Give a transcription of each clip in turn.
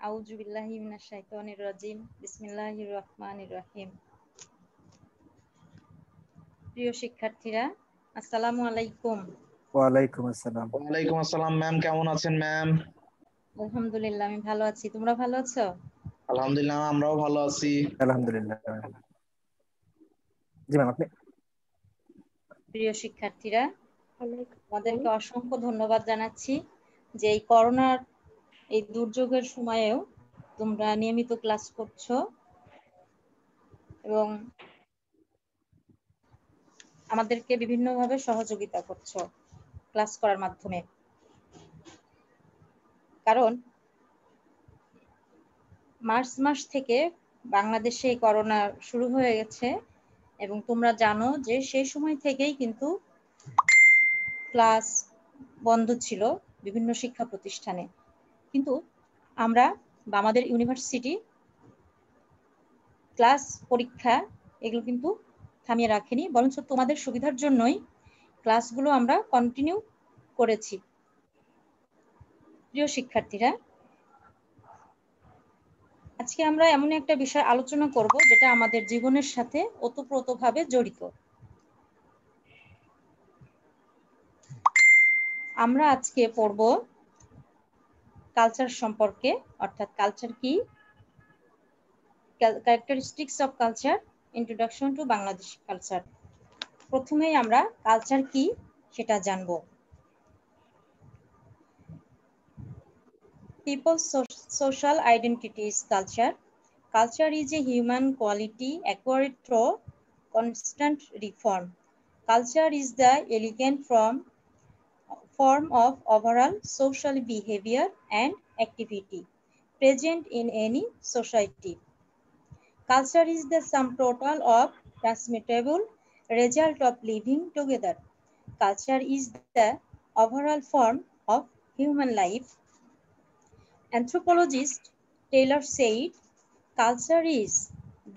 আউযু বিল্লাহি মিনাশ শাইতানির রাজিম। বিসমিল্লাহির রহমানির রহিম। প্রিয় শিক্ষার্থীরা, আসসালামু আলাইকুম। ওয়ালাইকুম আসসালাম। ওয়ালাইকুম আসসালাম ম্যাম, কেমন আছেন ম্যাম? আলহামদুলিল্লাহ, আমি ভালো আছি। তোমরা ভালো আছো? আলহামদুলিল্লাহ, আমরাও ভালো আছি। আলহামদুলিল্লাহ। জি ম্যাম, আপনি? প্রিয় শিক্ষার্থীরা, আমাদেরকে অসংখ্য ধন্যবাদ জানাচ্ছি যে এই করোনার এই দুর্যোগের সময়েও তোমরা নিয়মিত ক্লাস করছো এবং আমাদেরকে বিভিন্নভাবে সহযোগিতা করছো ক্লাস করার মাধ্যমে। কারণ মার্চ মাস থেকে বাংলাদেশে করোনা শুরু হয়ে গেছে এবং তোমরা জানো যে সেই সময় থেকেই কিন্তু ক্লাস বন্ধ ছিল বিভিন্ন শিক্ষা প্রতিষ্ঠানে। কিন্তু আমরা বা আমাদের ইউনিভার্সিটি ক্লাস পরীক্ষা এগুলো কিন্তু থামিয়ে রাখেনি, বরঞ্চ তোমাদের সুবিধার জন্যই ক্লাসগুলো আমরা কন্টিনিউ করেছি। প্রিয় শিক্ষার্থীরা, আজকে আমরা এমন একটা বিষয় আলোচনা করব যেটা আমাদের জীবনের সাথে ওতপ্রোতভাবে জড়িত। আমরা আজকে পড়ব কালচার সম্পর্কে, অর্থাৎ কালচার কি, characteristics of culture, introduction to Bangladesh culture. প্রথমেই আমরা কালচার কি সেটা জানব। People's social identity is culture. Culture is a human quality acquired through constant reform. Culture is the elegant form of overall social behavior and activity present in any society. Culture is the sum total of transmittable result of living together. Culture is the overall form of human life. Anthropologist Taylor said, culture is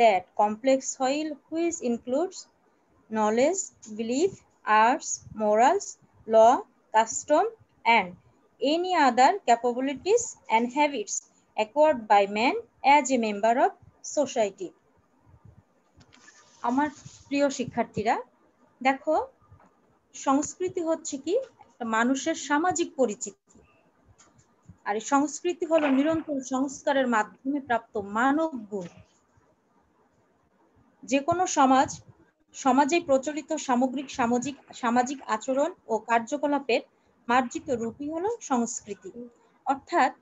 that complex whole which includes knowledge, belief, arts, morals, law, custom, and any other capabilities and habits acquired by man as a member of society. আমার প্রিয় শিক্ষার্থীরা, দেখো, সংস্কৃতি হচ্ছে কি একটা মানুষের সামাজিক পরিচিতি, আর এই সংস্কৃতি হলো নিরন্তর সংস্কারের মাধ্যমে প্রাপ্ত মানব গুণ। যে কোনো সমাজে প্রচলিত সামাজিক আচরণ ও কার্যকলাপের মার্জিত রূপই হলো সংস্কৃতি। অর্থাৎ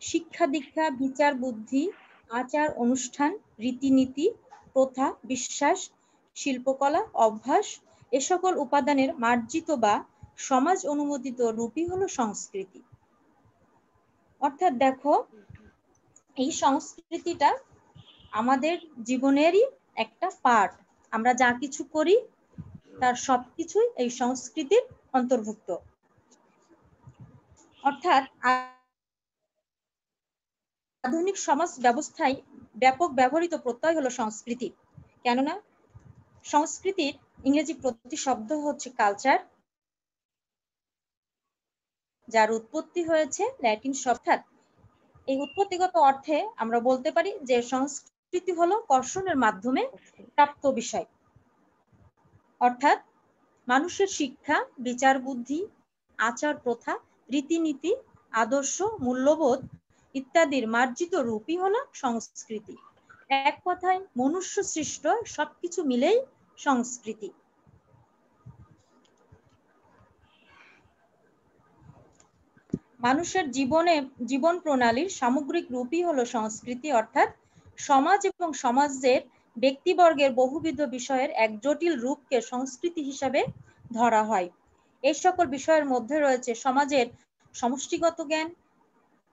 শিক্ষা দীক্ষা, বিচার বুদ্ধি, আচার অনুষ্ঠান, রীতিনীতি, প্রথা, বিশ্বাস, শিল্পকলা, অভ্যাস এ সকল উপাদানের মার্জিত বা সমাজ অনুমোদিত রূপই হলো সংস্কৃতি। অর্থাৎ দেখো, এই সংস্কৃতিটা আমাদের জীবনেরই একটা পার্ট। আমরা যা কিছু করি তার সবকিছুই এই সংস্কৃতির অন্তর্ভুক্ত। অর্থাৎ আধুনিক সমাজ ব্যবস্থায় ব্যাপক ব্যবহৃত প্রত্যয় হলো সংস্কৃতি। কেননা সংস্কৃতির ইংরেজি প্রতিশব্দ হচ্ছে কালচার, যার উৎপত্তি হয়েছে ল্যাটিন শব্দ। এই উৎপত্তিগত অর্থে আমরা বলতে পারি যে সংস্কৃতি হলো কর্ষণের মাধ্যমে প্রাপ্ত বিষয়। অর্থাৎ মানুষের শিক্ষা, বিচার বুদ্ধি, আচার প্রথা, রীতিনীতি, আদর্শ, মূল্যবোধ ইত্যাদির মার্জিত রূপই হলো সংস্কৃতি। এক কথায় মনুষ্য সৃষ্ট সবকিছু মিলেই সংস্কৃতি। মানুষের জীবন প্রণালীর সামগ্রিক রূপই হলো সংস্কৃতি। অর্থাৎ সমাজ এবং সমাজের ব্যক্তিবর্গের বহুবিধ বিষয়ের এক জটিল রূপকে সংস্কৃতি হিসাবে ধরা হয়। এই সকল বিষয়ের মধ্যে রয়েছে সমাজের সমষ্টিগত জ্ঞান,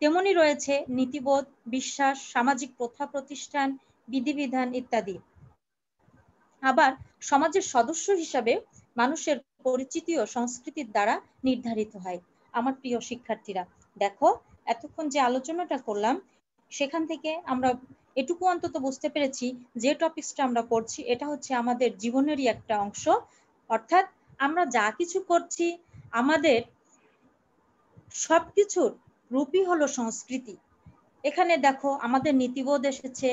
তেমনি রয়েছে নীতিবোধ, বিশ্বাস, সামাজিক প্রথা প্রতিষ্ঠান, বিধিবিধান ইত্যাদি। আবার সমাজের সদস্য হিসাবে মানুষের পরিচিতিও সংস্কৃতির দ্বারা নির্ধারিত হয়। আমার প্রিয় শিক্ষার্থীরা, দেখো, এতক্ষণ যে আলোচনাটা করলাম সেখান থেকে আমরা এটুকু অন্তত বুঝতে পেরেছি যে টপিকসটা আমরা পড়ছি এটা হচ্ছে আমাদের জীবনেরই একটা অংশ। অর্থাৎ আমরা যা কিছু করছি আমাদের সবকিছুর রূপই হলো সংস্কৃতি। এখানে দেখো আমাদের নীতিবোধ এসেছে,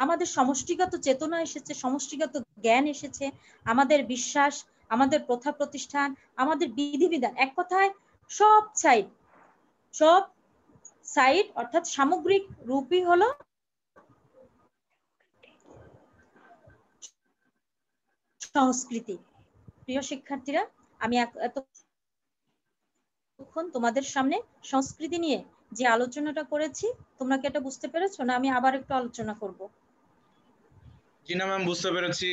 আমাদের সমষ্টিগত চেতনা এসেছে, সমষ্টিগত জ্ঞান এসেছে, আমাদের বিশ্বাস, আমাদের প্রথা প্রতিষ্ঠান, আমাদের বিধিবিধান, এক কথায় সব সাইড অর্থাৎ সামগ্রিক রূপই হলো সংস্কৃতি। প্রিয় শিক্ষার্থীরা, আমি এতক্ষণ তোমাদের সামনে সংস্কৃতি নিয়ে যে আলোচনাটা করেছি, তোমরা কি এটা বুঝতে পেরেছো না আমি আবার একটু আলোচনা করব? জি না ম্যাম, বুঝতে পেরেছি।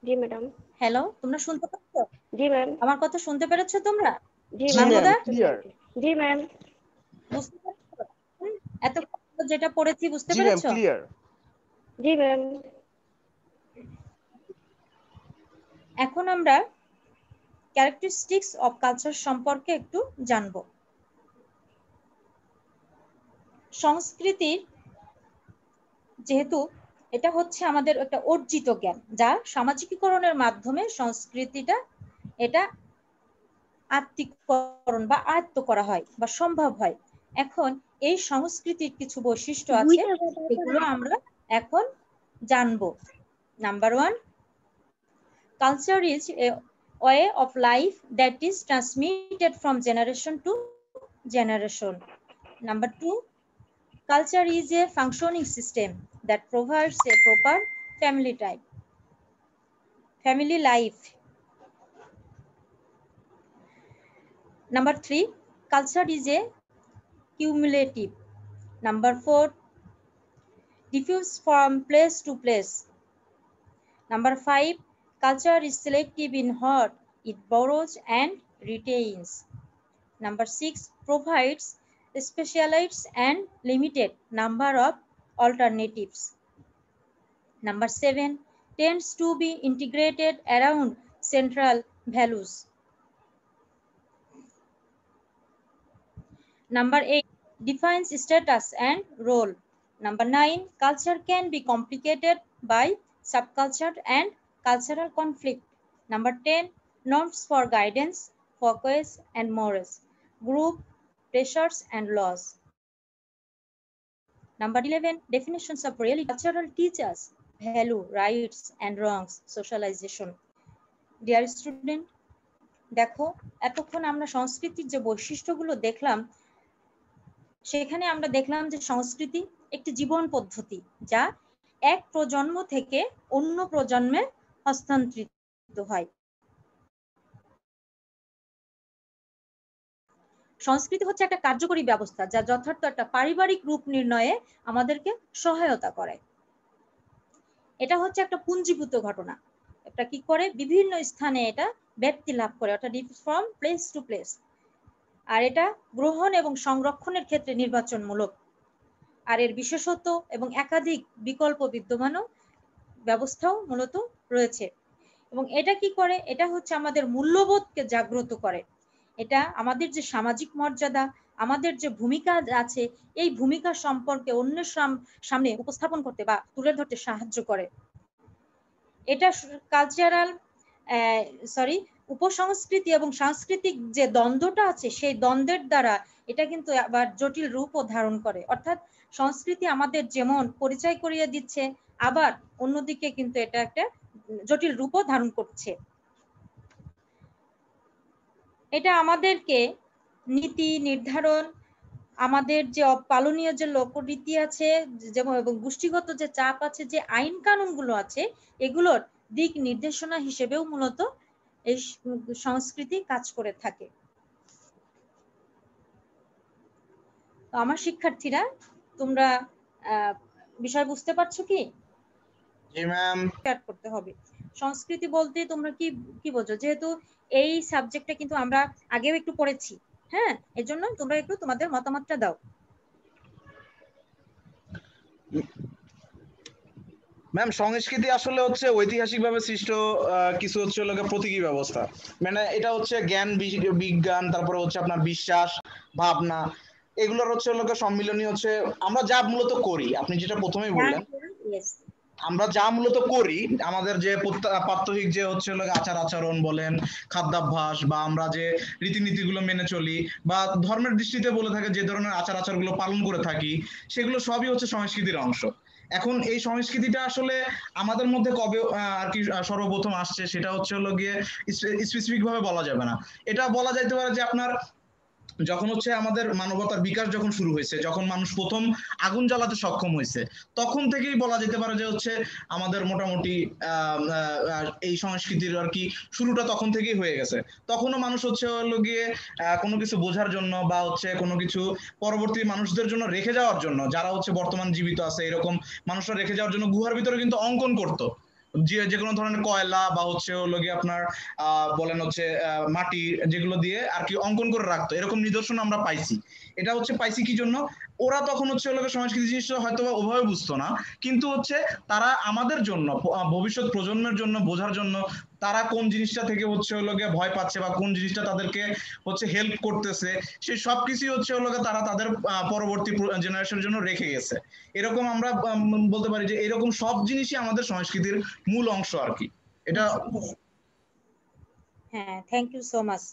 জি ম্যাডাম। হ্যালো, তোমরা শুনতে পাচ্ছ? জি ম্যাম। আমার কথা শুনতে পেরেছো তোমরা? জি মাহমুদা, ক্লিয়ার। জি ম্যাম। বুঝতে পারছো? এতক্ষণ যেটা পড়েছি বুঝতে জি ম্যাম পেরেছো? ক্লিয়ার। জি ম্যাম। এখন আমরা ক্যারেক্টারিস্টিক্স অফ কালচার সম্পর্কে একটু জানব। সংস্কৃতির যেহেতু এটা হচ্ছে আমাদের একটা অর্জিত জ্ঞান, যা সামাজিকীকরণের মাধ্যমে সংস্কৃতিটা এটা আত্মিকরণ বা আয়ত্ত করা হয় বা সম্ভব হয়। এখন এই সংস্কৃতির কিছু বৈশিষ্ট্য আছে, এগুলো আমরা এখন জানবো। Number 1, culture is a way of life that is transmitted from generation to generation. Number 2, culture is a functioning system that provides a proper family life. Number 3, culture is a cumulative. Number 4, diffuse from place to place. Number 5, culture is selective in what it borrows and retains. Number 6, provides specialized and limited number of alternatives. Number 7, tends to be integrated around central values. Number 8, defines status and role. Number 9, culture can be complicated by subculture and cultural conflict. Number 10, norms for guidance, focus and morals, group pressures and laws. Number 11, definitions of reality. Cultural teaches value, rights and wrongs, socialization. Dear student, দেখো এতক্ষণ আমরা সংস্কৃতির যে বৈশিষ্ট্যগুলো দেখলাম, সেখানে আমরা দেখলাম যে সংস্কৃতি একটি জীবন পদ্ধতি, যা এক প্রজন্ম থেকে অন্য প্রজন্মে হস্তান্তরিত হয়। সংস্কৃতি হচ্ছে একটা কার্যকরী ব্যবস্থা যা যথার্থ একটা পারিবারিক রূপ নির্ণয়ে আমাদেরকে সহায়তা করে। এটা হচ্ছে একটা পুঞ্জীভূত ঘটনা, এটা কি করে বিভিন্ন স্থানে এটা ব্যক্তি লাভ করে, অর্থাৎ ফ্রম প্লেস টু প্লেস। আর এটা গ্রহণ এবং সংরক্ষণের ক্ষেত্রে নির্বাচনমূলক, আর এর বিশেষত্ব এবং একাধিক বিকল্প বিদ্যমানও ব্যবস্থাও মূলত রয়েছে। এবং এটা কি করে, এটা হচ্ছে আমাদের মূল্যবোধকে জাগ্রত করে, এটা আমাদের যে সামাজিক মর্যাদা, আমাদের যে ভূমিকা আছে, এই ভূমিকা সম্পর্কে অন্যের সামনে উপস্থাপন করতে বা তুলে ধরতে সাহায্য করে। এটা কালচারাল উপসংস্কৃতি এবং সাংস্কৃতিক যে দ্বন্দ্বটা আছে, সেই দ্বন্দ্বের দ্বারা এটা কিন্তু আবার জটিল রূপও ধারণ করে। অর্থাৎ সংস্কৃতি আমাদের যেমন পরিচয় করিয়ে দিচ্ছে, আবার অন্যদিকে কিন্তু এটা একটা জটিল রূপও ধারণ করছে। এটা আমাদেরকে নীতি নির্ধারণ, আমাদের যে পালনীয় যে লোকরীতি আছে, যেমন এবং গোষ্ঠীগত যে চাপ আছে, যে আইন কানুনগুলো আছে, এগুলোর দিক নির্দেশনা হিসেবেও মূলত এই সংস্কৃতি কাজ করে থাকে। আমার শিক্ষার্থীরা, তোমরা বিষয় বুঝতে পারছো কি? জি ম্যাম। করতে হবে সংস্কৃতি বলতে তোমরা কি বোঝো, যেহেতু এই সাবজেক্টটা কিন্তু আমরা আগেও একটু পড়েছি। হ্যাঁ, এজন্য তোমরা একটু তোমাদের মতামতটা দাও। ম্যাম, সংস্কৃতি আসলে হচ্ছে ঐতিহাসিকভাবে সৃষ্ট কিছু হচ্ছে লোকের প্রতীকী ব্যবস্থা। মানে এটা হচ্ছে জ্ঞান, বিজ্ঞান, তারপরে হচ্ছে আপনার বিশ্বাস, ভাবনা, এগুলোর হচ্ছে লোকের সম্মিলনী। হচ্ছে আমরা যা মূলত করি, আপনি যেটা প্রথমেই বললেন, আমরা যা মূলত করি, আমাদের যে প্রাত্যহিক যে হচ্ছে হলো আচার আচরণ বলেন, খাদ্যাভ্যাস, বা আমরা যে রীতিনীতিগুলো মেনে চলি, বা ধর্মের দৃষ্টিতে বলে থাকে যে ধরনের আচার আচরণগুলো পালন করে থাকি, সেগুলো সবই হচ্ছে সংস্কৃতির অংশ। এখন এই সংস্কৃতিটা আসলে আমাদের মধ্যে কবে আর কি সর্বপ্রথম আসছে সেটা হচ্ছে হলো গিয়ে স্পেসিফিক ভাবে বলা যাবে না। এটা বলা যাইতে পারে যে আপনার যখন হচ্ছে আমাদের মানবতার বিকাশ যখন শুরু হয়েছে, যখন মানুষ প্রথম আগুন জ্বালাতে সক্ষম হয়েছে, তখন থেকেই বলা যেতে পারে যে হচ্ছে আমাদের মোটামুটি এই সংস্কৃতির আর কি শুরুটা তখন থেকেই হয়ে গেছে। তখনও মানুষ হচ্ছে হলো গিয়ে কোনো কিছু বোঝার জন্য বা হচ্ছে কোনো কিছু পরবর্তী মানুষদের জন্য রেখে যাওয়ার জন্য, যারা হচ্ছে বর্তমান জীবিত আছে এরকম মানুষরা রেখে যাওয়ার জন্য গুহার ভিতরে কিন্তু অঙ্কন করতো, যে কোনো ধরনের কয়লা বা হচ্ছে হলো গিয়ে আপনার বলেন হচ্ছে মাটি, যেগুলো দিয়ে আর কি অঙ্কন করে রাখতো, এরকম নিদর্শন আমরা পাইছি। এটা হচ্ছে পাইছি কি জন্য? ওরা তখন হচ্ছে হলো সংস্কৃতি জিনিসটা হয়তো বা ওভাবে বুঝতো না, কিন্তু হচ্ছে তারা আমাদের জন্য, ভবিষ্যৎ প্রজন্মের জন্য বোঝার জন্য তারা কোন জিনিসটা থেকে হচ্ছে হলো গিয়ে ভয় পাচ্ছে বা কোন জিনিসটা তাদেরকে হচ্ছে হেল্প করতেছে, সেই সবকিছুই হচ্ছে হলো তারা তাদের পরবর্তী জেনারেশনের জন্য রেখে গেছে। এরকম আমরা বলতে পারি যে এরকম সব জিনিসই আমাদের সংস্কৃতির মূল অংশ আর কি। এটা হ্যাঁ, thank you so much.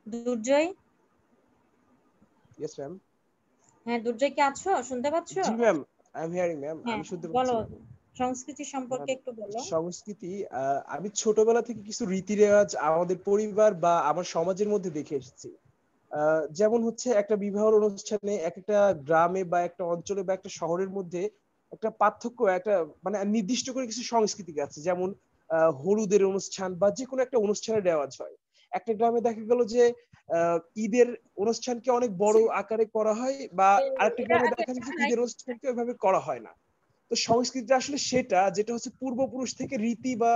Durjoy? Yes ma'am. হ্যাঁ, দুর্জয় কি আছো, শুনতে পাচ্ছো? জি ma'am, I am hearing ma'am, হ্যাঁ, আমি শুনতে বলো পাচ্ছি। সংস্কৃতি সম্পর্কে একটু বলো। সংস্কৃতি, আমি ছোটবেলা থেকে কিছু রীতি রেওয়াজ আমাদের পরিবার বা আমার সমাজের মধ্যে দেখে এসেছি। যেমন হচ্ছে একটা বিবাহের অনুষ্ঠানে এক একটা গ্রামে বা একটা অঞ্চলে বা একটা শহরের মধ্যে একটা পার্থক্য, একটা মানে নির্দিষ্ট করে কিছু সংস্কৃতি আছে। যেমন হলুদের অনুষ্ঠান বা যে কোনো একটা অনুষ্ঠানের রেওয়াজ হয়। একটা গ্রামে দেখা গেল যে ঈদের অনুষ্ঠানকে অনেক বড় আকারে করা হয়, বা আরেকটা গ্রামে দেখা যায় যে ঈদের অনুষ্ঠানকে ওইভাবে করা হয় না। তো সংস্কৃতিটা আসলে সেটা যেটা হচ্ছে পূর্বপুরুষ থেকে রীতি বা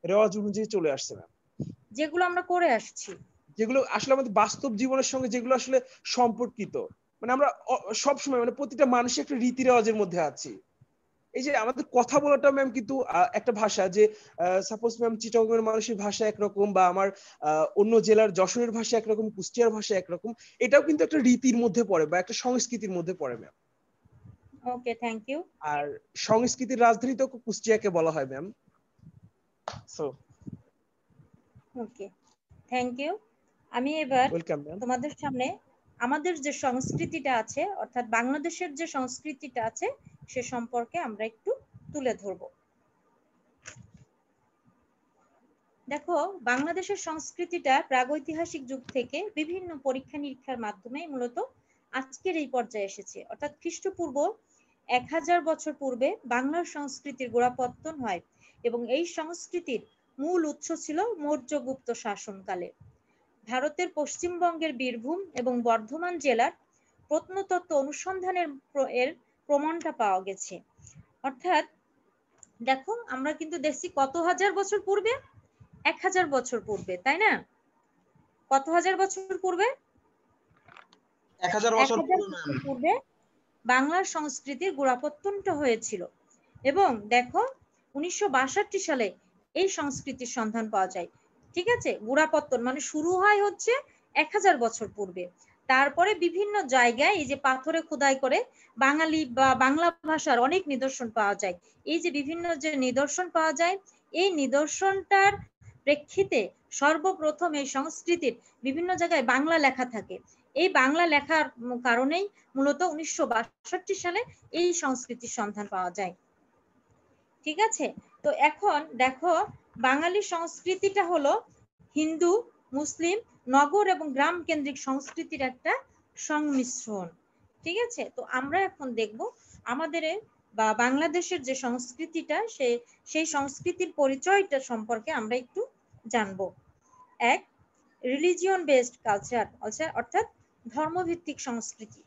রেওয়াজ অনুযায়ী চলে আসছে না, যেগুলো আমরা করে আসছি, যেগুলো আসলে আমাদের বাস্তব জীবনের সঙ্গে যেগুলো আসলে সম্পর্কিত। মানে আমরা সব সময় মানে প্রতিটা মানুষের একটা রীতি রেওয়াজের মধ্যে আছি। এই যে আমাদের কথা বলাটা ম্যাম কিন্তু একটা ভাষা, যে সাপোজ ম্যাম চিটাগং এর মানুষের ভাষা একরকম, বা আমার অন্য জেলার যশোরের ভাষা একরকম, কুষ্টিয়ার ভাষা একরকম, এটাও কিন্তু একটা রীতির মধ্যে পড়ে বা একটা সংস্কৃতির মধ্যে পড়ে ম্যাম। Okay, thank you. আর সংস্কৃতির রাজধানী তো কুষ্টিয়াকে বলা হয় ma'am. So okay, thank you. আমি এবার ওয়েলকাম ম্যাম। তোমাদের সামনে আমাদের যে সংস্কৃতিটা আছে, অর্থাৎ বাংলাদেশের যে সংস্কৃতিটা আছে, সে সম্পর্কে আমরা একটু তুলে ধরব। দেখো, বাংলাদেশের সংস্কৃতিটা প্রাগৈতিহাসিক যুগ থেকে বিভিন্ন পরীক্ষা নিরীক্ষার মাধ্যমে মূলত আজকের এই পর্যায়ে এসেছে। অর্থাৎ খ্রিস্টপূর্ব 1000 বছর পূর্বে বাংলার সংস্কৃতির গোড়াপত্তন হয় এবং এই সংস্কৃতির মূল উৎস ছিল মৌর্য গুপ্ত শাসনকালে। ভারতের পশ্চিমবঙ্গের বীরভূম এবং বর্ধমান জেলার প্রত্নতত্ত্ব অনুসন্ধানের এর প্রমাণটা পাওয়া গেছে। অর্থাৎ দেখো, আমরা কিন্তু দেখছি কত হাজার বছর পূর্বে, 1000 বছর পূর্বে, তাই না? কত হাজার বছর পূর্বে? 1000 বছর পূর্বে বাংলার সংস্কৃতির গোড়াপত্তনটা হয়েছিল। এবং দেখো, 1962 সালে এই সংস্কৃতির সন্ধান পাওয়া যায়। ঠিক আছে, গোড়াপত্তন মানে শুরু হয় হচ্ছে 1000 বছর পূর্বে। তারপরে বিভিন্ন জায়গায় এই যে পাথরে খোদাই করে বাঙালি বা বাংলা ভাষার অনেক নিদর্শন পাওয়া যায়। এই যে বিভিন্ন যে নিদর্শন পাওয়া যায়, এই নিদর্শনটার প্রেক্ষিতে সর্বপ্রথম এই সংস্কৃতির বিভিন্ন জায়গায় বাংলা লেখা থাকে। এই বাংলা লেখার কারণেই মূলত 1962 সালে এই সংস্কৃতির সন্ধান পাওয়া যায়। ঠিক আছে, তো এখন দেখো, বাঙালি সংস্কৃতিটা হলো হিন্দু, মুসলিম, নগর এবং গ্রাম কেন্দ্রিক সংস্কৃতির একটা সংমিশ্রণ। ঠিক আছে, তো আমরা এখন দেখব আমাদের বা বাংলাদেশের যে সংস্কৃতিটা, সেই সংস্কৃতির পরিচয়টা সম্পর্কে আমরা একটু জানবো। এক, রিলিজিয়ন বেসড কালচার, অর্থাৎ ধর্মভিত্তিক সংস্কৃতি।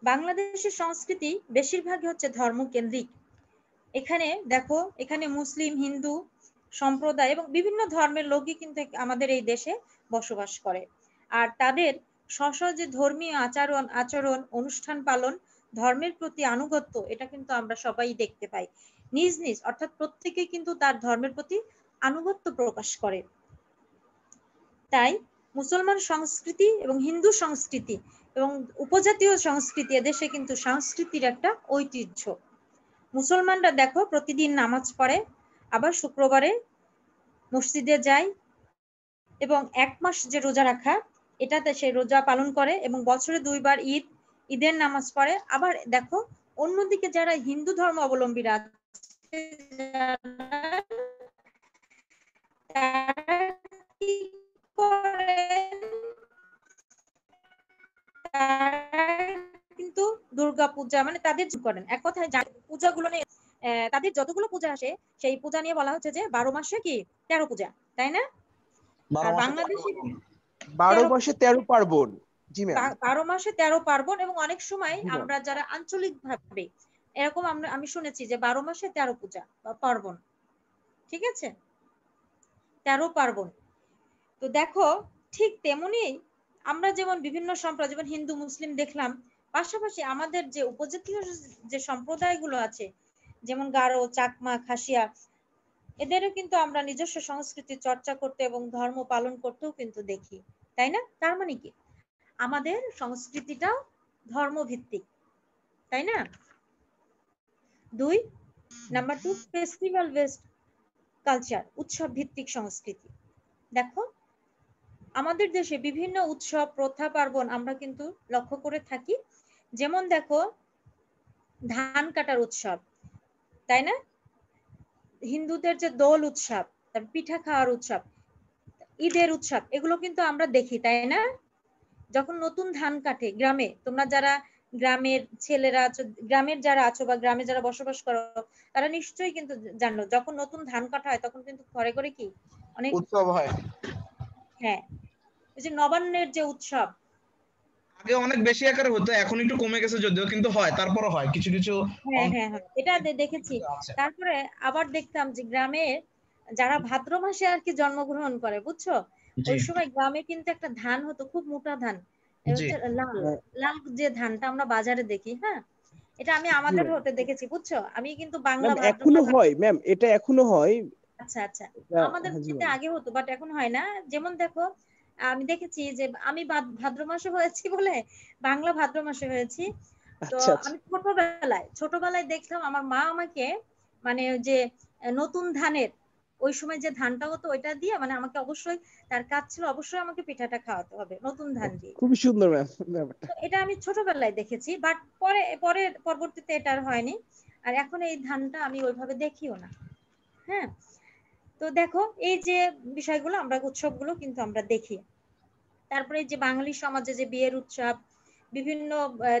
বাংলাদেশের সংস্কৃতি বেশিরভাগই হচ্ছে ধর্মকেন্দ্রিক। এখানে দেখো, এখানে মুসলিম, হিন্দু সম্প্রদায় এবং বিভিন্ন ধর্মের লোকই কিন্তু আমাদের এই দেশে বসবাস করে। আর তাদের স্ব যে ধর্মীয় আচরণ, অনুষ্ঠান পালন, ধর্মের প্রতি আনুগত্য, এটা কিন্তু আমরা সবাই দেখতে পাই। নিজ নিজ অর্থাৎ প্রত্যেকেই কিন্তু তার ধর্মের প্রতি আনুগত্য প্রকাশ করে। তাই মুসলমান সংস্কৃতি এবং হিন্দু সংস্কৃতি এবং উপজাতীয় সংস্কৃতি, এদেশে কিন্তু সংস্কৃতির একটা ঐতিহ্য। মুসলমানরা দেখো প্রতিদিন নামাজ পড়ে, আবার শুক্রবারে মসজিদে যায় এবং 1 মাস যে রোজা রাখা এটাতে সে রোজা পালন করে এবং বছরে 2 বার ঈদের নামাজ পড়ে। আবার দেখো অন্যদিকে যারা হিন্দু ধর্ম অবলম্বীরা আছে তারা কি করে, কিন্তু দুর্গা পূজা মানে তাদের করেন এক কথায় পূজাগুলো নিয়ে তাদের যতগুলো পূজা আসে সেই পূজা নিয়ে বলা হচ্ছে যে 12 মাসে কি 13 পূজা, তাই না? আর বাংলাদেশে 12 মাসে 13 পার্বণ। জি ম্যাম। 12 মাসে 13 পার্বণ এবং অনেক সময় জি ম্যাম। আমরা যারা আঞ্চলিক ভাবে এরকম আমি শুনেছি যে 12 মাসে 13 পূজা বা পার্বণ, ঠিক আছে, 13 পার্বণ। তো দেখো ঠিক তেমনি আমরা যেমন বিভিন্ন সম্প্রদায় যেমন হিন্দু মুসলিম দেখলাম, পাশাপাশি আমাদের যে উপজাতীয় যে সম্প্রদায়গুলো আছে যেমন গারো, চাকমা, খাসিয়া, এদেরও কিন্তু আমরা নিজস্ব সংস্কৃতি চর্চা করতে এবং ধর্ম পালন করতেও কিন্তু দেখি, তাই না? তার মানে কি আমাদের সংস্কৃতিটাও ধর্মভিত্তিক, তাই না? 2 নাম্বার 2 ফেস্টিভ্যাল বেসড কালচার, উৎসব ভিত্তিক সংস্কৃতি। দেখো আমাদের দেশে বিভিন্ন উৎসব প্রথা পার্বণ আমরা কিন্তু লক্ষ্য করে থাকি। যেমন দেখো ধান কাটার উৎসব, তাই না? হিন্দুদের যে দোল উৎসব, তারপর পিঠা খাওয়ার উৎসব, ঈদের উৎসব, এগুলো কিন্তু আমরা দেখি, তাই না? যখন নতুন ধান কাটে গ্রামে, তোমরা যারা গ্রামের ছেলেরা আছো, গ্রামের যারা আছো বা গ্রামে যারা বসবাস করো তারা নিশ্চয়ই কিন্তু জানো যখন নতুন ধান কাটা হয় তখন কিন্তু ঘরে ঘরে কি অনেক উৎসব হয়। হ্যাঁ, এই যে নবান্নের যে উৎসব, আগে অনেক বেশি আকারে হতো, এখন একটু কমে গেছে যদিও, কিন্তু হয়, তারপরও হয় কিছু কিছু হ্যাঁ হ্যাঁ হ্যাঁ এটা দেখেছি। আছে। তারপরে আবার দেখতাম যে গ্রামে যারা ভাদ্র মাসে আর কি জন্মগ্রহণ করে, বুঝছো, জি ওই সময় গ্রামে কিন্তু একটা ধান হতো, খুব মোটা ধান, এটা জি। হচ্ছে লাল লাল যে ধানটা আমরা বাজারে দেখি। হ্যাঁ, এটা আমি জি আমাদের ম্যাম। হতে দেখেছি, বুঝছো, আমি কিন্তু বাংলা ম্যাম ভাদ্র এখনো মাস। হয় ম্যাম, এটা এখনো হয়। আচ্ছা আচ্ছা, আমাদের হ্যাঁ জি বাড়িতে ম্যাম। আগে হতো বাট এখন হয় না। যেমন দেখো আমি দেখেছি যে আমি ভাদ্র মাসে হয়েছি বলে বাংলা ভাদ্র মাসে হয়েছি। তো আচ্ছা আচ্ছা। আমি ছোটবেলায় দেখলাম আমার মা আমাকে মানে ওই যে নতুন ধানের ওই সময় যে ধানটা হতো ওইটা দিয়ে মানে আমাকে অবশ্যই, তার কাজ ছিল অবশ্যই আমাকে পিঠাটা খাওয়াতে হবে নতুন ধান দিয়ে। খুবই সুন্দর ম্যাম ব্যাপারটা। তো এটা আমি ছোটবেলায় দেখেছি, বাট পরবর্তীতে এটা আর হয়নি। আর এখন এই ধানটা আমি ওইভাবে দেখিও না। হ্যাঁ, তো দেখো এই যে বিষয়গুলো আমরা উৎসবগুলো কিন্তু আমরা দেখি। তারপরে যে বাঙালি সমাজে যে বিয়ের উৎসব বিভিন্ন,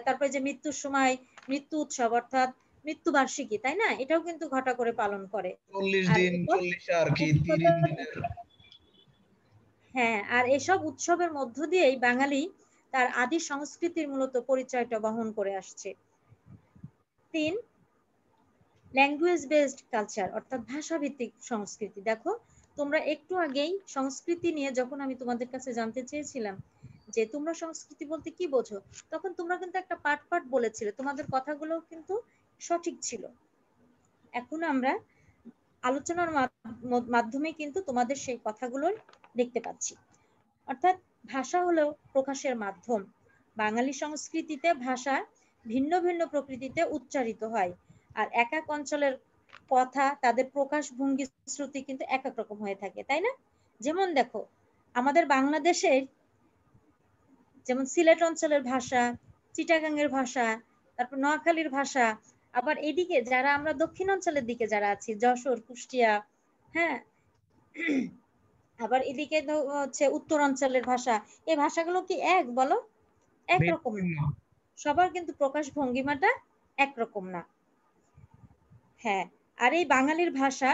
তারপরে যে মৃত্যুর সময় মৃত্যু উৎসব অর্থাৎ মৃত্যু বার্ষিকী, তাই না, এটাও কিন্তু ঘটা করে পালন করে। 40 আর দিন এসব 40 আর কি 30 উৎসবের, দিনের। হ্যাঁ, আর এসব উৎসবের মধ্য দিয়েই বাঙালি তার আদি সংস্কৃতির মূলত পরিচয়টা বহন করে আসছে। 3 ল্যাঙ্গুয়েজ বেসড কালচার অর্থাৎ ভাষাভিত্তিক সংস্কৃতি। দেখো তোমরা একটু আগেই সংস্কৃতি নিয়ে যখন আমি তোমাদের কাছে জানতে চেয়েছিলাম যে তোমরা সংস্কৃতি বলতে কি বোঝো, তখন তোমরা কিন্তু একটা পাট বলেছিলে, তোমাদের কথাগুলো কিন্তু সঠিক ছিল। এখন আমরা আলোচনার মাধ্যমে কিন্তু তোমাদের সেই কথাগুলো দেখতে পাচ্ছি। অর্থাৎ ভাষা হলো প্রকাশের মাধ্যম। বাঙালি সংস্কৃতিতে ভাষা ভিন্ন ভিন্ন প্রকৃতিতে উচ্চারিত হয়, আর এক এক অঞ্চলের কথা তাদের প্রকাশ ভঙ্গি শ্রুতি কিন্তু এক এক রকম হয়ে থাকে, তাই না? যেমন দেখো আমাদের বাংলাদেশের যেমন সিলেট অঞ্চলের ভাষা, চিটাগাংয়ের ভাষা, তারপর নোয়াখালীর ভাষা, আবার এদিকে যারা আমরা দক্ষিণ অঞ্চলের দিকে যারা আছি যশোর, কুষ্টিয়া, হ্যাঁ, আবার এদিকে হচ্ছে উত্তর অঞ্চলের ভাষা, এই ভাষাগুলো কি এক বলো? একরকম না, সবার কিন্তু প্রকাশ ভঙ্গিমাটা একরকম না। হ্যাঁ, আর এই বাঙালির ভাষা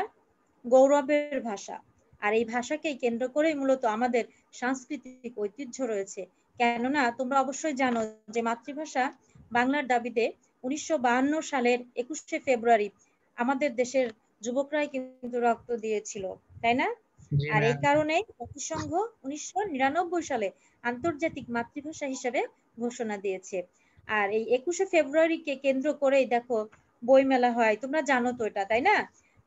গৌরবের ভাষা, আর এই ভাষাকেই কেন্দ্র করেই মূলত আমাদের সাংস্কৃতিক ঐতিহ্য রয়েছে। কেননা তোমরা অবশ্যই জানো যে মাতৃভাষা বাংলার দাবিতে 1952 সালের 21শে ফেব্রুয়ারি আমাদের দেশের যুবকরাই কিন্তু রক্ত দিয়েছিল, তাই না? জি আর এই ম্যাম। কারণে জাতিসংঘ 1999 সালে আন্তর্জাতিক মাতৃভাষা হিসেবে ঘোষণা দিয়েছে। আর এই 21শে ফেব্রুয়ারিকে কেন্দ্র করেই দেখো বইমেলা হয়, তোমরা জানো তো এটা, তাই না?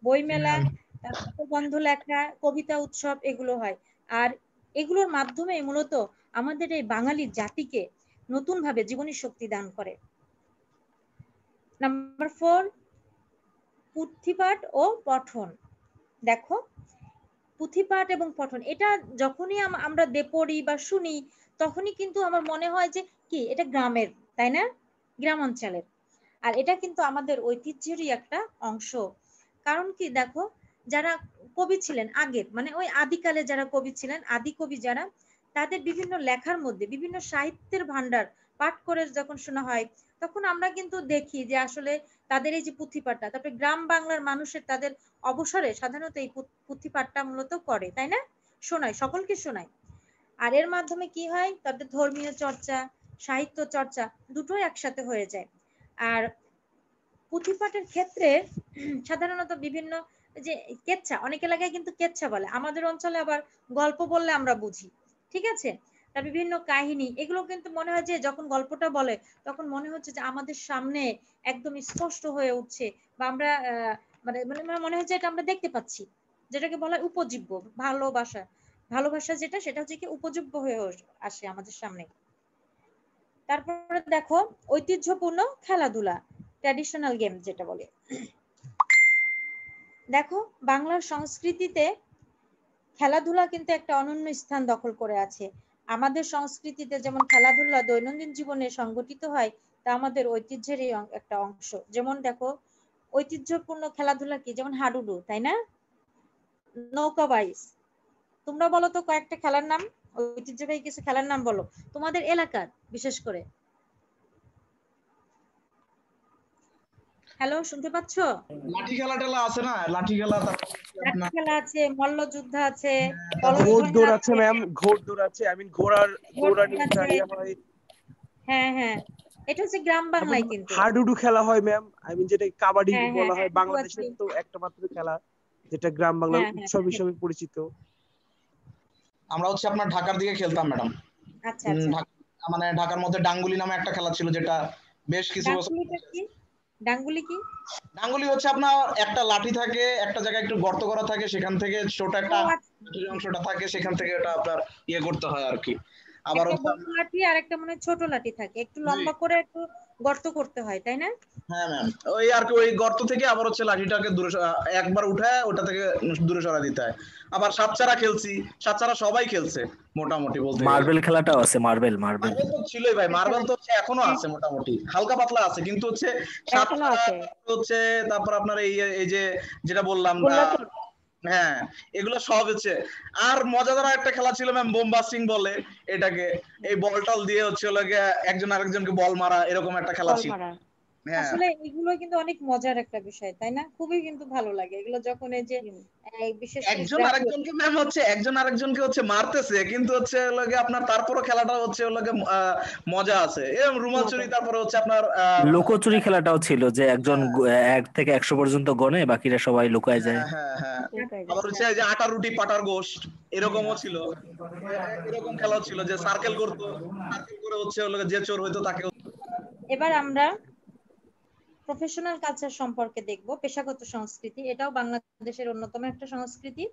বইমেলা, তারপর প্রবন্ধ লেখা, কবিতা উৎসব এগুলো হয়। আর এগুলোর মাধ্যমে মূলত আমাদের এই বাঙালি জাতিকে নতুন ভাবে জীবনী শক্তি দান করে। নাম্বার 4 পুঁথিপাঠ ও পঠন। দেখো পুঁথিপাঠ এবং পঠন এটা যখনই আমরা পড়ি বা শুনি তখনই কিন্তু আমার মনে হয় যে কি এটা গ্রামের, তাই না, গ্রাম অঞ্চলের। আর এটা কিন্তু আমাদের ঐতিহ্যেরই একটা অংশ। কারণ কি দেখো যারা কবি ছিলেন আগের, মানে ওই আদিকালে যারা কবি ছিলেন, আদি কবি যারা, তাদের বিভিন্ন লেখার মধ্যে বিভিন্ন সাহিত্যের ভান্ডার পাঠ করে যখন শোনা হয় তখন আমরা কিন্তু দেখি যে আসলে তাদের এই যে পুঁথিপাঠটা, তারপরে গ্রাম বাংলার মানুষের তাদের অবসরে সাধারণত এই পুঁথিপাঠটা মূলত করে, তাই না, শোনায়, সকলকে শোনায়। আর এর মাধ্যমে কি হয়, তাদের ধর্মীয় চর্চা, সাহিত্য চর্চা দুটোই একসাথে হয়ে যায়। আর পুঁথিপাঠের ক্ষেত্রে সাধারণত বিভিন্ন যে কেচ্ছা, অনেক এলাকায় কিন্তু কেচ্ছা বলে, আমাদের অঞ্চলে আবার গল্প বললে আমরা বুঝি, ঠিক আছে। তার বিভিন্ন কাহিনী, এগুলো কিন্তু মনে হয় যে যখন গল্পটা বলে তখন মনে হচ্ছে যে আমাদের সামনে একদম স্পষ্ট হয়ে উঠছে, বা আমরা মানে মানে মনে হচ্ছে এটা আমরা দেখতে পাচ্ছি, যেটাকে বলা হয় উপজীব্য ভালোবাসা। ভালোবাসা যেটা, সেটা হচ্ছে কি উপজীব্য হয়ে আসে আমাদের সামনে। তারপরে দেখো ঐতিহ্যপূর্ণ খেলাধুলা, ট্র্যাডিশনাল গেম যেটা বলে। দেখো বাংলার সংস্কৃতিতে খেলাধুলা কিন্তু একটা অনন্য স্থান দখল করে আছে। আমাদের সংস্কৃতিতে যেমন খেলাধুলা দৈনন্দিন জীবনে সংগঠিত হয়, তা আমাদের ঐতিহ্যেরই একটা অংশ। যেমন দেখো ঐতিহ্যপূর্ণ খেলাধুলা কি, যেমন হাডুডু, তাই না, নৌকা বাইচ। তোমরা বলো তো কয়েকটা খেলার নাম, ঐতিহ্যবাহী কিছু খেলার নাম বলো তোমাদের এলাকার বিশেষ করে। হ্যালো, শুনতে পাচ্ছ? লাঠি খেলা টেলা আছে না, লাঠি খেলা, লাঠি খেলা আছে, মল্লযুদ্ধ আছে, ঘোড়দৌড় আছে ম্যাম, ঘোড়দৌড় আছে, আই মিন ঘোড়ার দৌড়ানি দাঁড়িয়ে হয়। হ্যাঁ হ্যাঁ, এটা হচ্ছে গ্রাম বাংলায় কিন্তু। হাডুডু খেলা হয় ম্যাম, আই মিন যেটা কাবাডি হ্যাঁ, বলা হ্যাঁ, হয়, বাংলাদেশের তো একটা মাত্র খেলা যেটা গ্রাম বাংলার উৎসব হিসেবে পরিচিত। আমরা হচ্ছে আপনার ঢাকার দিকে খেলতাম ম্যাডাম। আচ্ছা আচ্ছা, মানে ঢাকার মধ্যে ডাঙ্গুলি নামে একটা খেলা ছিল, যেটা বেশ কিছু বছর। ডাঙ্গুলি কি? ডাঙ্গুলি হচ্ছে আপনার একটা লাঠি থাকে, একটা জায়গায় একটু গর্ত করা থাকে, সেখান থেকে ছোট একটা অংশটা থাকে, সেখান থেকে এটা আপনার ইয়ে করতে হয় আর কি। আবার একটা বড় লাঠি আর একটা মনে ছোট লাঠি থাকে, একটু লম্বা করে একটু গর্ত করতে হয়, তাই না? হ্যাঁ ম্যাম, ওই আর কি, ওই গর্ত থেকে আবার হচ্ছে লাঠিটাকে দূরে একবার উঠায় ওটা থেকে দূরে সরা দিতে হয়। আবার সাতচারা খেলছি, সাতচারা সবাই খেলছে মোটামুটি বলতে গেলে। মার্বেল খেলাটাও আছে, মার্বেল তো ছিলই ভাই, মার্বেল তো হচ্ছে এখনো আছে মোটামুটি, হালকা পাতলা আছে, কিন্তু হচ্ছে হচ্ছে তারপর আপনার এই যে যেটা বললাম, হ্যাঁ এগুলো সব হচ্ছে। আর মজাদার একটা খেলা ছিল ম্যাম, বোম বাস্টিং বলে এটাকে, এই বল টল দিয়ে হচ্ছে একজন আরেকজনকে বল মারা, এরকম একটা খেলা ছিল। আসলে এগুলো কিন্তু অনেক মজার একটা বিষয়, তাই না, খুবই কিন্তু ভালো লাগে এগুলো যখন এই যে বিশেষ করে একজন আরেকজনকে ম্যাম হচ্ছে একজন আরেকজনকে হচ্ছে মারতেছে, কিন্তু হচ্ছে আপনার তারপরে খেলাটা হচ্ছে মজা আছে, এরকম রুমাল চুরি, তারপরে হচ্ছে আপনার লুকোচুরি খেলাটাও ছিল, যে একজন 1 থেকে 100 পর্যন্ত গনে, বাকিরা সবাই লুকায় যায়। হ্যাঁ হ্যাঁ, আবার হচ্ছে যে আটা রুটি পাটার গোশত, এরকমও ছিল, এরকম খেলাও ছিল, যে সার্কেল করতো, সার্কেল করে হচ্ছে যে চোর হইতো তাকে। এবার আমরা প্রফেশনাল কালচার সম্পর্কে দেখব, পেশাগত সংস্কৃতি। এটাও বাংলাদেশের অন্যতম একটা সংস্কৃতি,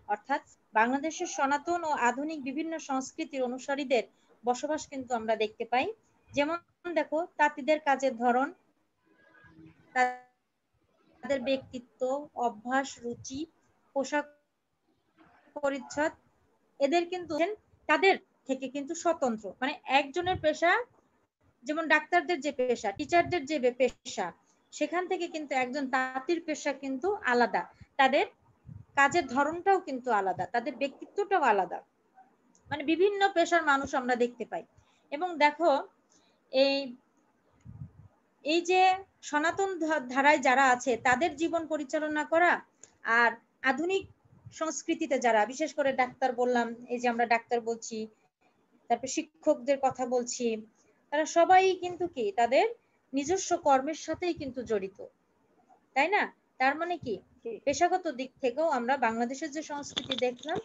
অর্থাৎ বাংলাদেশের সনাতন ও আধুনিক বিভিন্ন সংস্কৃতির অনুসারীদের বসবাস কিন্তু আমরা দেখতে পাই। যেমন দেখো তাঁতিদের কাজের ধরন, তাদের ব্যক্তিত্ব, অভ্যাস, রুচি, পোশাক পরিচ্ছদ, এদের কিন্তু তাদের থেকে কিন্তু স্বতন্ত্র। মানে একজনের পেশা, যেমন ডাক্তারদের যে পেশা, টিচারদের যে পেশা, সেখান থেকে কিন্তু একজন তাঁতির পেশা কিন্তু আলাদা, তাদের কাজের ধরনটাও কিন্তু আলাদা, তাদের ব্যক্তিত্বটাও আলাদা। মানে বিভিন্ন পেশার মানুষ আমরা দেখতে পাই। এবং দেখো এই যে সনাতন ধারায় যারা আছে তাদের জীবন পরিচালনা করা, আর আধুনিক সংস্কৃতিতে যারা, বিশেষ করে ডাক্তার বললাম, এই যে আমরা ডাক্তার বলছি, তারপর শিক্ষকদের কথা বলছি, তারা সবাই কিন্তু কি তাদের নিজস্ব কর্মের সাথেই কিন্তু জড়িত, তাই না? তার মানে কি পেশাগত দিক থেকেও আমরা বাংলাদেশের যে সংস্কৃতি দেখলাম,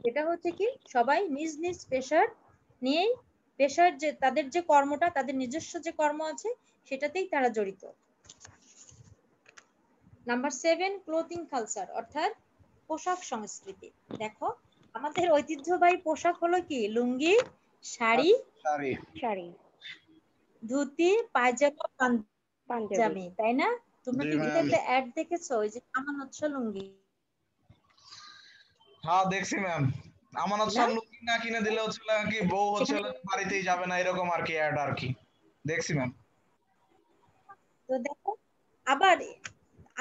এটা হচ্ছে কি সবাই নিজ নিজ পেশার নিয়েই, পেশার যে তাদের যে কর্মটা, তাদের নিজস্ব যে কর্ম আছে সেটাতেই তারা জড়িত। নাম্বার 7, ক্লোথিং কালচার, অর্থাৎ পোশাক সংস্কৃতি। দেখো আমাদের ঐতিহ্যবাহী পোশাক হলো কি লুঙ্গি, শাড়ি, ধুতি, পায়জামা, পাঞ্জাবি, তাই না? তোমরা জি টিভিতে ম্যাম। একটা অ্যাড দেখেছো ওই যে আমানত শাহ লুঙ্গি হ্যাঁ দেখছি ম্যাম। আমানত না? শাহ লুঙ্গি না কিনে দিলে হচ্ছে কি বউ হচ্ছে সেখানে বাড়িতেই যাবে না, এরকম আর কি অ্যাড আর কি দেখছি ম্যাম। তো দেখো আবার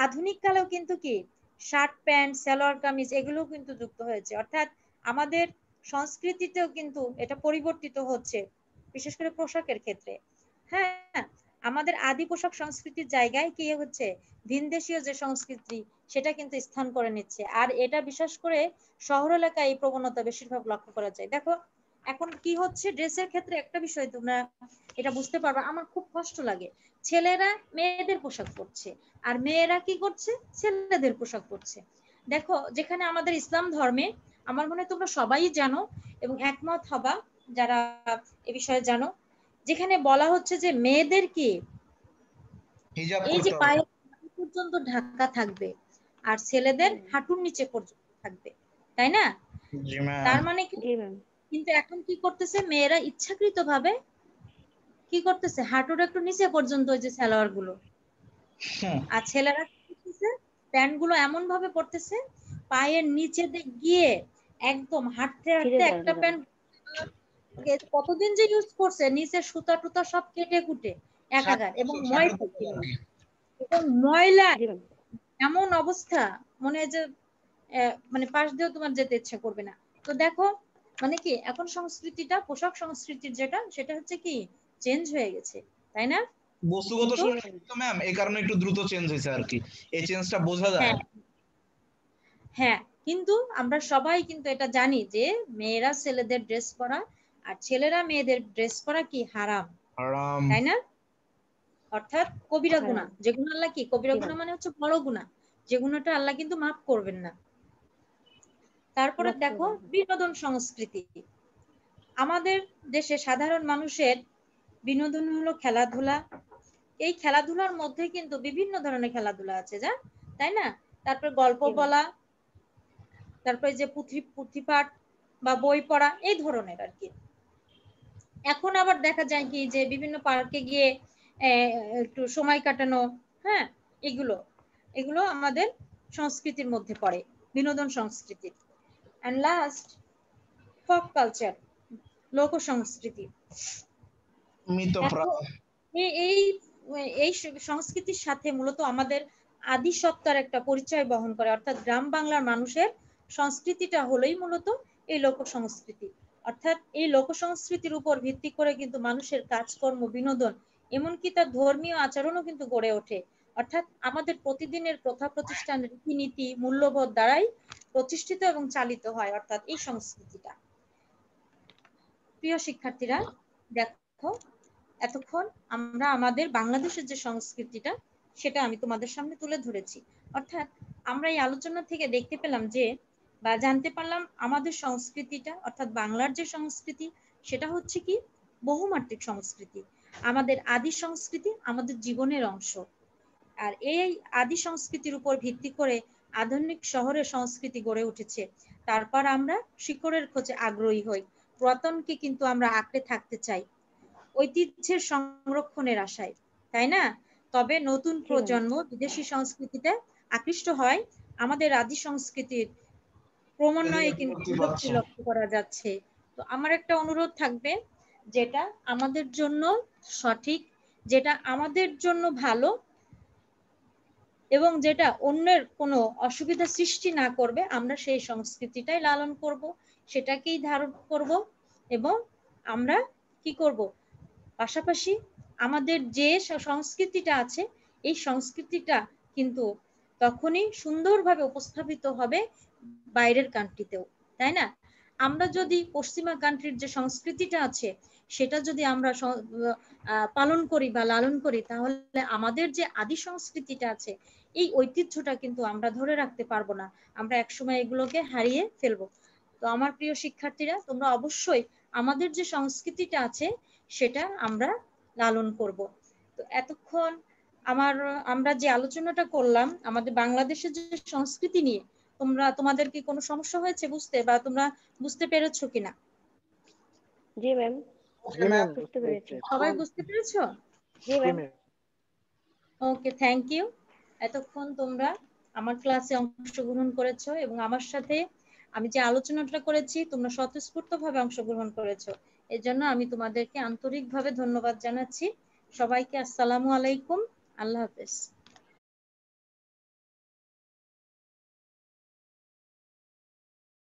আধুনিক কালেও কিন্তু কি শার্ট প্যান্ট সালোয়ার কামিজ এগুলোও কিন্তু যুক্ত হয়েছে, অর্থাৎ আমাদের সংস্কৃতিতেও কিন্তু এটা পরিবর্তিত হচ্ছে, বিশেষ করে পোশাকের ক্ষেত্রে। হ্যাঁ, আমাদের আদি পোশাক সংস্কৃতির জায়গায় কি হচ্ছে ভিনদেশীয় যে সংস্কৃতি সেটা কিন্তু স্থান করে নিচ্ছে। আর এটা বিশেষ করে শহর এলাকায় এই প্রবণতা বেশিরভাগ লক্ষ্য করা যায়। দেখো এখন কি হচ্ছে ড্রেসের ক্ষেত্রে একটা বিষয় তোমরা এটা বুঝতে পারবা, আমার খুব কষ্ট লাগে, ছেলেরা মেয়েদের পোশাক পরছে আর মেয়েরা কি করছে ছেলেদের পোশাক পরছে। দেখো যেখানে আমাদের ইসলাম ধর্মে আমার মনে হয় তোমরা সবাই জানো এবং একমত হবা যারা এ বিষয়ে জানো, যেখানে বলা হচ্ছে যে মেয়েদের কি হিজাব এই যে করতে হবে। পায়ের পর্যন্ত ঢাকা থাকবে আর ছেলেদের হাঁটুর নিচে পর্যন্ত থাকবে, তাই না? জি ম্যাম। তার মানে কি জি ম্যাম। কিন্তু এখন কি করতেছে মেয়েরা ইচ্ছাকৃত ভাবে কি করতেছে হাঁটুর একটু নিচে পর্যন্ত ওই যে সালোয়ার গুলো, আর ছেলেরা কি করতেছে প্যান্ট গুলো এমন ভাবে পরতেছে পায়ের নিচে গিয়ে একদম হাঁটতে হাঁটতে একটা প্যান্ট কতদিন যে ইউজ করছে নিচে সুতা টুতা সব কেটে কুটে একাকার এবং ময়লা এবং ময়লা জি ম্যাম। এমন অবস্থা মনে হয় যে মানে পাশ দিয়েও তোমার যেতে ইচ্ছা করবে না। তো দেখো মানে কি এখন সংস্কৃতিটা পোশাক সংস্কৃতির যেটা সেটা হচ্ছে কি চেঞ্জ হয়ে গেছে, তাই না? বস্তুগত কিন্তু সংস্কৃতি ম্যাম এই কারণে একটু দ্রুত চেঞ্জ হয়েছে আর কি, এই চেঞ্জটা বোঝা যায়। হ্যাঁ হ্যাঁ, কিন্তু আমরা সবাই কিন্তু এটা জানি যে মেয়েরা ছেলেদের ড্রেস পরা আর ছেলেরা মেয়েদের ড্রেস পরা কি হারাম, আরাম। তাই না? অর্থাৎ কবিরা গুনাহ, হারাম। যে গুনাহ আল্লাহ কি কবিরা জি গুনাহ ম্যাম। মানে হচ্ছে বড় গুনাহ, যে গুনাহটা আল্লাহ কিন্তু মাফ করবেন না। তারপরে মাফ দেখো করবেন না। বিনোদন সংস্কৃতি, আমাদের দেশে সাধারণ মানুষের বিনোদন হলো খেলাধুলা, এই খেলাধুলার মধ্যে কিন্তু বিভিন্ন ধরনের খেলাধুলা আছে যা, তাই না? তারপর গল্প জি ম্যাম। বলা, তারপরে যে পুঁথিপাঠ বা বই পড়া এই ধরনের আর কি। এখন আবার দেখা যায় কি যে বিভিন্ন পার্কে গিয়ে একটু সময় কাটানো, হ্যাঁ, এগুলো এগুলো আমাদের সংস্কৃতির মধ্যে পড়ে, বিনোদন সংস্কৃতি। অ্যান্ড লাস্ট ফক কালচার, লোক সংস্কৃতি। মিতপ্রায়। এই এই এই সংস্কৃতির সাথে মূলত আমাদের আদি সত্তার একটা পরিচয় বহন করে, অর্থাৎ গ্রাম বাংলার মানুষের সংস্কৃতিটা হলোই মূলত এই লোক সংস্কৃতি। অর্থাৎ এই লোক সংস্কৃতির উপর ভিত্তি করে কিন্তু মানুষের কাজকর্ম বিনোদন এমনকি তার ধর্মীয় আচরণও কিন্তু গড়ে ওঠে। অর্থাৎ আমাদের প্রতিদিনের প্রথা প্রতিষ্ঠান রীতিনীতি মূল্যবোধ দ্বারাই প্রতিষ্ঠিত এবং চালিত হয় অর্থাৎ এই সংস্কৃতিটা। প্রিয় শিক্ষার্থীরা দেখো এতক্ষণ আমরা আমাদের বাংলাদেশের যে সংস্কৃতিটা সেটা আমি তোমাদের সামনে তুলে ধরেছি। অর্থাৎ আমরা এই আলোচনা থেকে দেখতে পেলাম যে বা জানতে পারলাম আমাদের সংস্কৃতিটা অর্থাৎ বাংলার যে সংস্কৃতি সেটা হচ্ছে কি বহুমাত্রিক সংস্কৃতি, আমাদের আদি সংস্কৃতি আমাদের জীবনের অংশ। আর এই আদি সংস্কৃতির উপর ভিত্তি করে আধুনিক শহরের সংস্কৃতি গড়ে উঠেছে। তারপর আমরা শিকড়ের খোঁজে আগ্রহী হই, পুরাতনকে কিন্তু আমরা আঁকড়ে থাকতে চাই ঐতিহ্যের সংরক্ষণের আশায়, তাই না? তবে নতুন জি ম্যাম। প্রজন্ম বিদেশি সংস্কৃতিতে আকৃষ্ট হয়, আমাদের আদি সংস্কৃতির ক্রমান্বয়ে কিন্তু বিরক্তি বিলুপ্তি পাচ্ছে। লক্ষ্য করা যাচ্ছে। তো আমার একটা অনুরোধ থাকবে, যেটা আমাদের জন্য সঠিক, যেটা আমাদের জন্য ভালো এবং যেটা অন্যের কোনো অসুবিধা সৃষ্টি না করবে আমরা সেই সংস্কৃতিটাই লালন করব, সেটাকেই ধারণ করব এবং আমরা কি করব পাশাপাশি আমাদের যে সংস্কৃতিটা আছে এই সংস্কৃতিটা কিন্তু তখনই সুন্দরভাবে উপস্থাপিত হবে বাইরের কান্ট্রিতেও, তাই না? আমরা যদি পশ্চিমা কান্ট্রির যে সংস্কৃতিটা আছে সেটা যদি আমরা পালন করি বা লালন করি তাহলে আমাদের যে আদি সংস্কৃতিটা আছে এই ঐতিহ্যটা কিন্তু আমরা ধরে রাখতে পারবো না, আমরা একসময় এগুলোকে হারিয়ে ফেলবো। তো আমার প্রিয় শিক্ষার্থীরা তোমরা অবশ্যই আমাদের যে সংস্কৃতিটা আছে সেটা আমরা লালন করব। তো এতক্ষণ আমরা যে আলোচনাটা করলাম আমাদের বাংলাদেশের যে সংস্কৃতি নিয়ে তোমাদের কি কোনো সমস্যা হয়েছে বুঝতে বা তোমরা বুঝতে পেরেছো কিনা? জি ম্যাম। জি ম্যাম। বুঝতে পেরেছি। সবাই বুঝতে পেরেছো? জি জি ma'am. Ma'am. Okay, thank you. এতক্ষণ তোমরা আমার ক্লাসে অংশগ্রহণ করেছো এবং আমার সাথে আমি যে আলোচনাটা করেছি তোমরা স্বতঃস্ফূর্তভাবে অংশগ্রহণ করেছো। এর জন্য আমি তোমাদেরকে আন্তরিকভাবে ধন্যবাদ জানাচ্ছি। সবাইকে আসসালামু আলাইকুম, আল্লাহ হাফেজ।